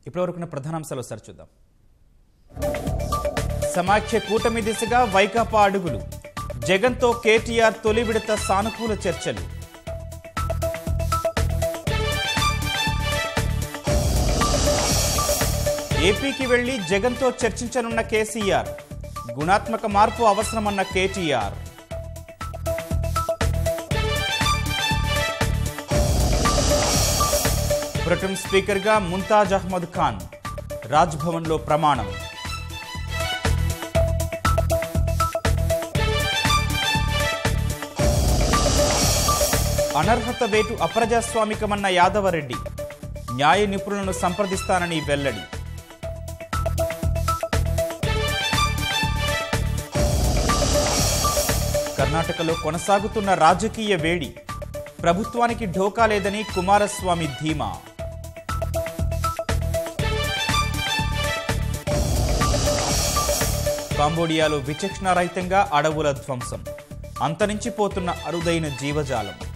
ఇప్పటివరకున్న ప్రధానాంశాలు ఒకసారి చూద్దాం. సమాఖ్య కూటమి దిశగా వైకాపా అడుగులు. జగన్తో కేటీఆర్ తొలి విడత సానుకూల చర్చలు. ఏపీకి వెళ్లి జగన్తో చర్చించనున్న కేసీఆర్. గుణాత్మక మార్పు అవసరమన్న కేటీఆర్. ప్రొటెం స్పీకర్గా ముంతాజ్ అహ్మద్ ఖాన్. రాజ్భవన్లో ప్రమాణం. అనర్హత వేటు అప్రజాస్వామికమన్న యాదవరెడ్డి. న్యాయ నిపుణులను సంప్రదిస్తానని వెల్లడి. కర్ణాటకలో కొనసాగుతున్న రాజకీయ వేడి. ప్రభుత్వానికి ఢోకా లేదని కుమారస్వామి ధీమా. కాంబోడియాలో విచక్షణారహితంగా అడవుల ధ్వంసం. అంతరించిపోతున్న అరుదైన జీవజాలం.